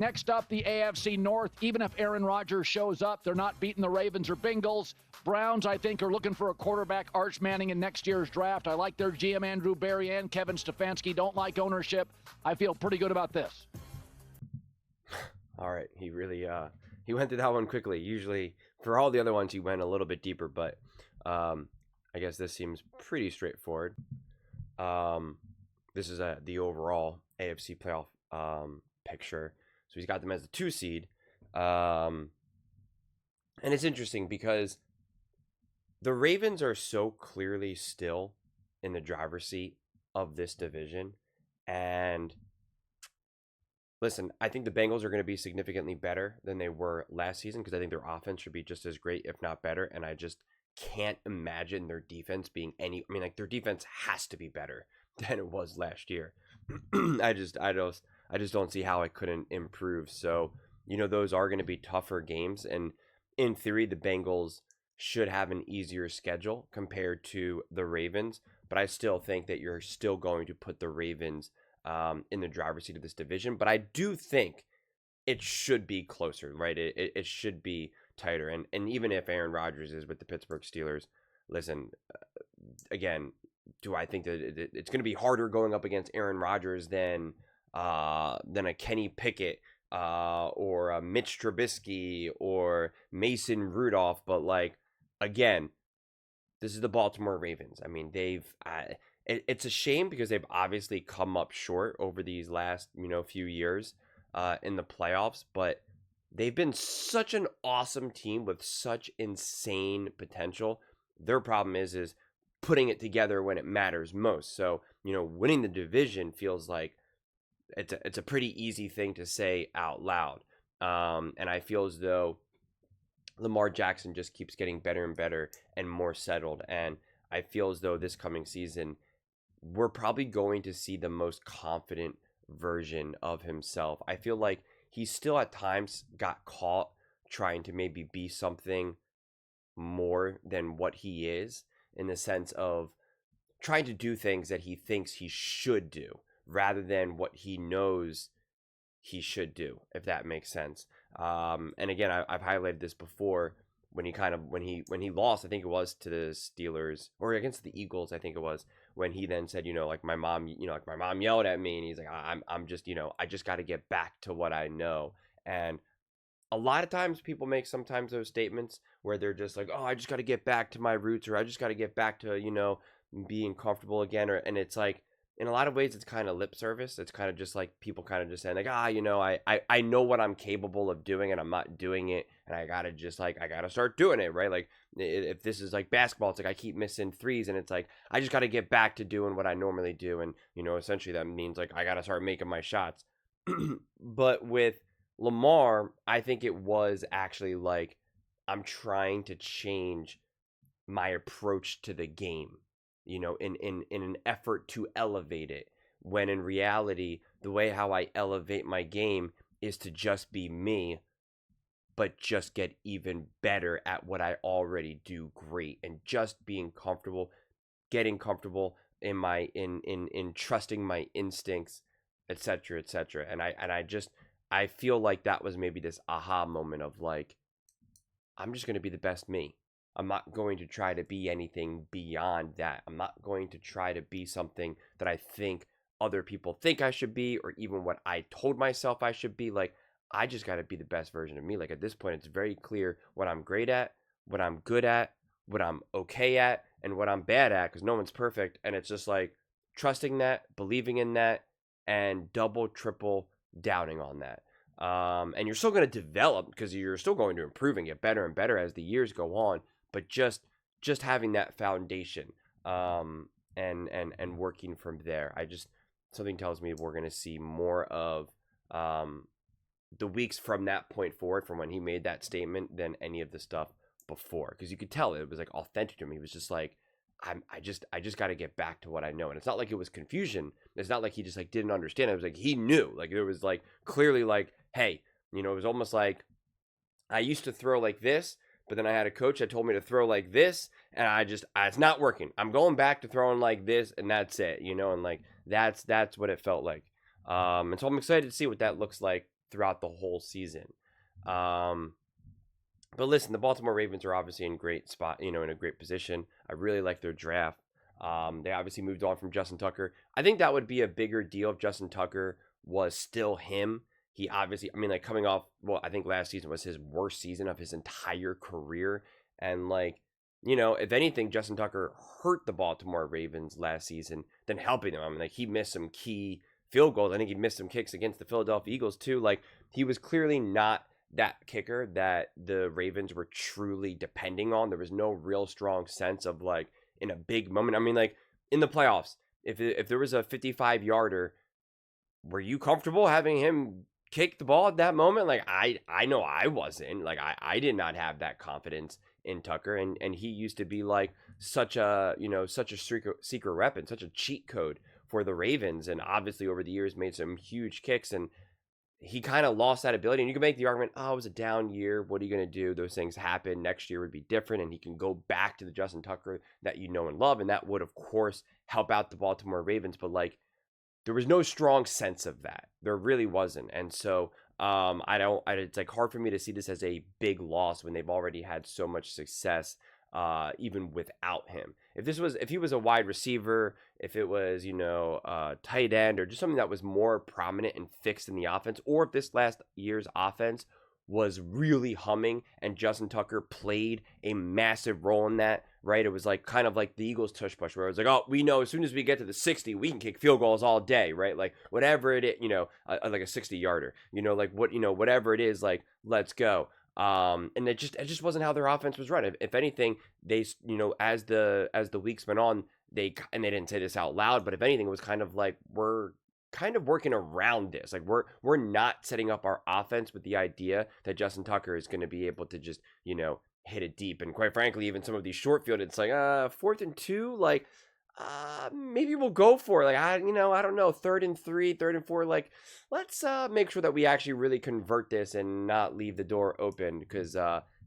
Next up, the AFC North. Even if Aaron Rodgers shows up, they're not beating the Ravens or Bengals. Browns, I think, are looking for a quarterback, Arch Manning, in next year's draft. I like their GM, Andrew Berry, and Kevin Stefanski. Don't like ownership. I feel pretty good about this. All right. He really he went through that one quickly. Usually, for all the other ones, he went a little bit deeper, but I guess this seems pretty straightforward. This is the overall AFC playoff picture. So he's got them as the 2 seed. And it's interesting because the Ravens are so clearly still in the driver's seat of this division. And listen, I think the Bengals are going to be significantly better than they were last season because I think their offense should be just as great, if not better. And I just can't imagine their defense being their defense has to be better than it was last year. I just don't see how it couldn't improve. So, those are going to be tougher games. And in theory, the Bengals should have an easier schedule compared to the Ravens. But I still think that you're still going to put the Ravens in the driver's seat of this division. But I do think it should be closer, right? It should be tighter. And even if Aaron Rodgers is with the Pittsburgh Steelers, listen, again, do I think that it's going to be harder going up against Aaron Rodgers than a Kenny Pickett or a Mitch Trubisky or Mason Rudolph? But again, this is the Baltimore Ravens. I mean, it's a shame because they've obviously come up short over these last few years in the playoffs, but they've been such an awesome team with such insane potential. Their problem is putting it together when it matters most. So, winning the division feels like it's a pretty easy thing to say out loud. And I feel as though Lamar Jackson just keeps getting better and better and more settled. And I feel as though this coming season, we're probably going to see the most confident version of himself. I feel like he still at times got caught trying to maybe be something more than what he is, in the sense of trying to do things that he thinks he should do rather than what he knows he should do, if that makes sense. And again, I've highlighted this before when he lost, I think it was to the Steelers or against the Eagles, I think it was, when he then said, my mom yelled at me, and he's like, I'm just, I just got to get back to what I know. And a lot of times people make sometimes those statements where they're just like, oh, I just got to get back to my roots, or I just got to get back to, being comfortable again. And it's like, in a lot of ways, it's kind of lip service. It's kind of just like people kind of just saying like, I know what I'm capable of doing and I'm not doing it. And I got to start doing it, right? Like if this is like basketball, it's like I keep missing threes, and it's like, I just got to get back to doing what I normally do. And, essentially that means like, I got to start making my shots. But with Lamar, I think it was actually like, I'm trying to change my approach to the game, in an effort to elevate it, when in reality, the way how I elevate my game is to just be me, but just get even better at what I already do great, and just being comfortable, getting comfortable in trusting my instincts, etc., etc. And I feel like that was maybe this aha moment of like, I'm just going to be the best me. I'm not going to try to be anything beyond that. I'm not going to try to be something that I think other people think I should be, or even what I told myself I should be. Like, I just got to be the best version of me. Like, at this point, it's very clear what I'm great at, what I'm good at, what I'm okay at, and what I'm bad at, because no one's perfect. And it's just like trusting that, believing in that, and double, triple doubting on that. And you're still going to develop, because you're still going to improve and get better and better as the years go on. But just having that foundation, and working from there. Something tells me we're going to see more of the weeks from that point forward, from when he made that statement, than any of the stuff before. Because you could tell it was like authentic to him. He was just like, I just got to get back to what I know. And it's not like it was confusion. It's not like he just like didn't understand. It was like he knew. Like it was like clearly like, hey, it was almost like I used to throw like this, but then I had a coach that told me to throw like this, and it's not working. I'm going back to throwing like this, and that's it, and like that's what it felt like. And so I'm excited to see what that looks like throughout the whole season. But listen, the Baltimore Ravens are obviously in great spot, in a great position. I really like their draft. They obviously moved on from Justin Tucker. I think that would be a bigger deal if Justin Tucker was still him. He obviously, like coming off, well, I think last season was his worst season of his entire career. And if anything, Justin Tucker hurt the Baltimore Ravens last season than helping them. He missed some key field goals. I think he missed some kicks against the Philadelphia Eagles too. He was clearly not that kicker that the Ravens were truly depending on. There was no real strong sense of in a big moment. In the playoffs, if there was a 55-yarder, were you comfortable having him kick the ball at that moment? I know I wasn't. I did not have that confidence in Tucker, and he used to be such a secret weapon, such a cheat code for the Ravens, and obviously over the years made some huge kicks, and he kind of lost that ability. And you can make the argument, oh, it was a down year. What are you going to do? Those things happen. Next year would be different. And he can go back to the Justin Tucker that you know and love. And that would, of course, help out the Baltimore Ravens. But there was no strong sense of that. There really wasn't. And so it's hard for me to see this as a big loss when they've already had so much success, even without him. If he was a wide receiver, if it was, tight end, or just something that was more prominent and fixed in the offense, or if this last year's offense was really humming and Justin Tucker played a massive role in that, right? It was kind of like the Eagles tush push, where it was oh, we know as soon as we get to the 60, we can kick field goals all day, right? Whatever it is, like a 60-yarder, whatever it is, let's go. And it just wasn't how their offense was run. If anything, they, as the weeks went on, they didn't say this out loud, but if anything, it was kind of we're kind of working around this. We're not setting up our offense with the idea that Justin Tucker is going to be able to just, hit it deep. And quite frankly, even some of these short field, it's 4th and 2, maybe we'll go for it. I don't know, 3rd and 3, 3rd and 4. Let's make sure that we actually really convert this and not leave the door open, because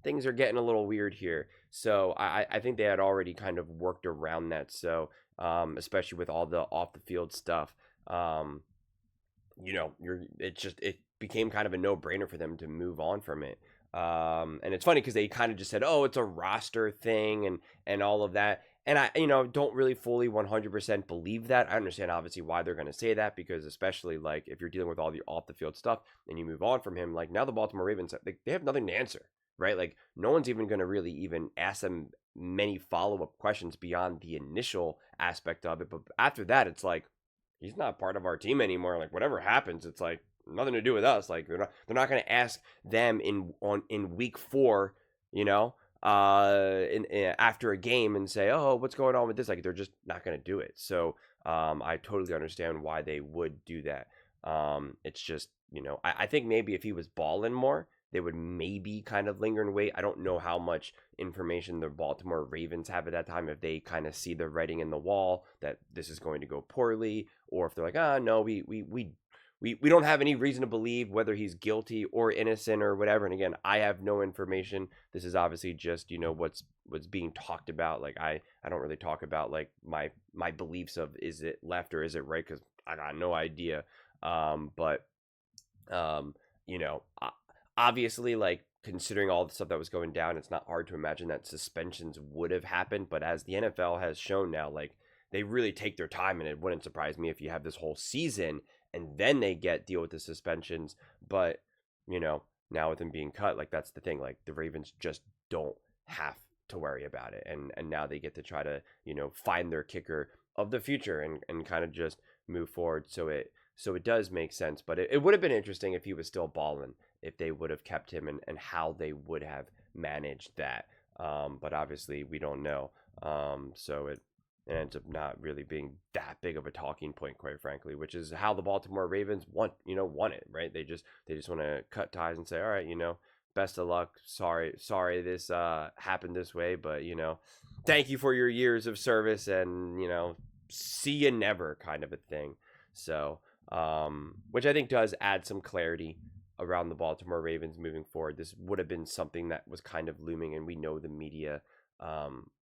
things are getting a little weird here. So I think they had already kind of worked around that. So especially with all the off the field stuff, it became kind of a no brainer for them to move on from it. And it's funny because they kind of just said, oh, it's a roster thing and all of that. And I, don't really fully 100% believe that. I understand obviously why they're going to say that, because especially if you're dealing with all the off the field stuff and you move on from him, now the Baltimore Ravens, they have nothing to answer, right? No one's even going to really even ask them many follow-up questions beyond the initial aspect of it. But after that, it's he's not part of our team anymore. Whatever happens, it's nothing to do with us. They're not going to ask them in week 4, after a game and say, oh, what's going on with this? They're just not going to do it. So I totally understand why they would do that. It's just, I think maybe if he was balling more, they would maybe kind of linger and wait. I don't know how much information the Baltimore Ravens have at that time, if they kind of see the writing in the wall that this is going to go poorly, or if they're no, we don't have any reason to believe whether he's guilty or innocent or whatever. And again, I have no information. This is obviously just, what's being talked about. I don't really talk about my beliefs of, is it left or is it right? Cause I got no idea. Obviously, considering all the stuff that was going down, it's not hard to imagine that suspensions would have happened. But as the NFL has shown now, they really take their time, and it wouldn't surprise me if you have this whole season and then they deal with the suspensions. But, now with them being cut, that's the thing. The Ravens just don't have to worry about it. And now they get to try to, find their kicker of the future and kind of just move forward. So it does make sense. But it would have been interesting if he was still balling, if they would have kept him and how they would have managed that. But obviously we don't know. So it ends up not really being that big of a talking point, quite frankly, which is how the Baltimore Ravens want it, right? They just want to cut ties and say, all right, best of luck. Sorry this happened this way, but thank you for your years of service, and see you never, kind of a thing. So which I think does add some clarity around the Baltimore Ravens moving forward. This would have been something that was kind of looming, and we know the media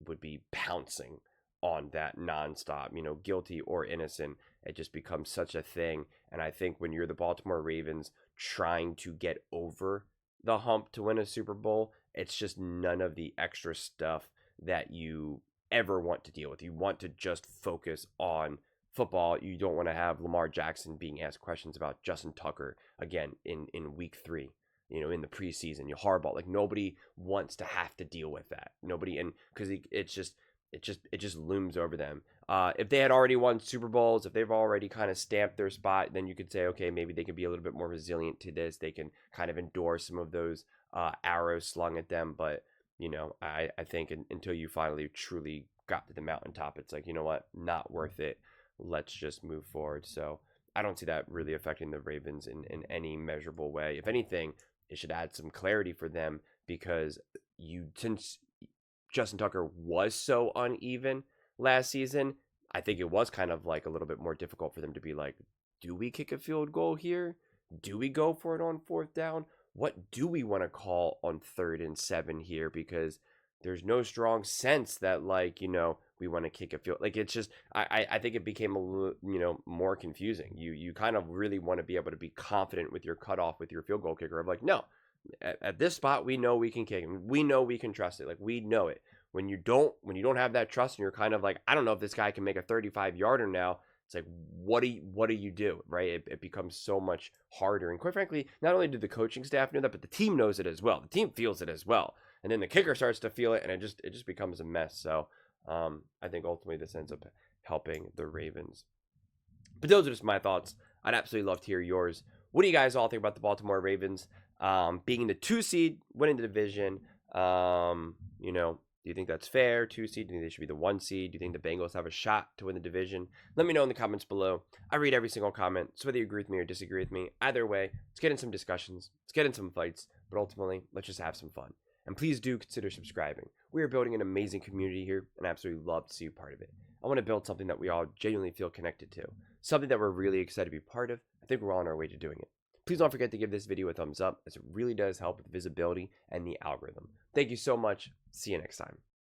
would be pouncing on that nonstop, guilty or innocent. It just becomes such a thing. And I think when you're the Baltimore Ravens, trying to get over the hump to win a Super Bowl. It's just none of the extra stuff that you ever want to deal with. You want to just focus on football. You don't want to have Lamar Jackson being asked questions about Justin Tucker again in week 3, in the preseason. You Harbaugh, like, nobody wants to have to deal with that. Nobody, and because it just looms over them. If they had already won Super Bowls, if they've already kind of stamped their spot, then you could say, okay, maybe they can be a little bit more resilient to this. They can kind of endure some of those arrows slung at them. But, I think until you finally truly got to the mountaintop, it's like, you know what, not worth it. Let's just move forward. So I don't see that really affecting the Ravens in any measurable way. If anything, it should add some clarity for them, because since Justin Tucker was so uneven last season, I think it was kind of like a little bit more difficult for them to be like, do we kick a field goal here? Do we go for it on 4th down? What do we want to call on 3rd and 7 here? Because there's no strong sense that, like, we want to kick a field. Like, it's just, I think it became a little, more confusing. You kind of really want to be able to be confident with your cutoff, with your field goal kicker, of like, no, at this spot, we know we can kick him. We know we can trust it. Like, we know it. When you don't have that trust, and you're kind of like, I don't know if this guy can make a 35-yarder now. It's like, what do you do, right? It becomes so much harder. And quite frankly, not only do the coaching staff know that, but the team knows it as well. The team feels it as well. And then the kicker starts to feel it, and it just becomes a mess. So I think ultimately this ends up helping the Ravens. But those are just my thoughts. I'd absolutely love to hear yours. What do you guys all think about the Baltimore Ravens being the 2 seed, winning the division? Do you think that's fair? 2 seed? Do you think they should be the 1 seed? Do you think the Bengals have a shot to win the division? Let me know in the comments below. I read every single comment, so whether you agree with me or disagree with me, either way, let's get in some discussions. Let's get in some fights. But ultimately, let's just have some fun. And please do consider subscribing. We are building an amazing community here, and I absolutely love to see you part of it. I want to build something that we all genuinely feel connected to. Something that we're really excited to be part of. I think we're on our way to doing it. Please don't forget to give this video a thumbs up, as it really does help with visibility and the algorithm. Thank you so much. See you next time.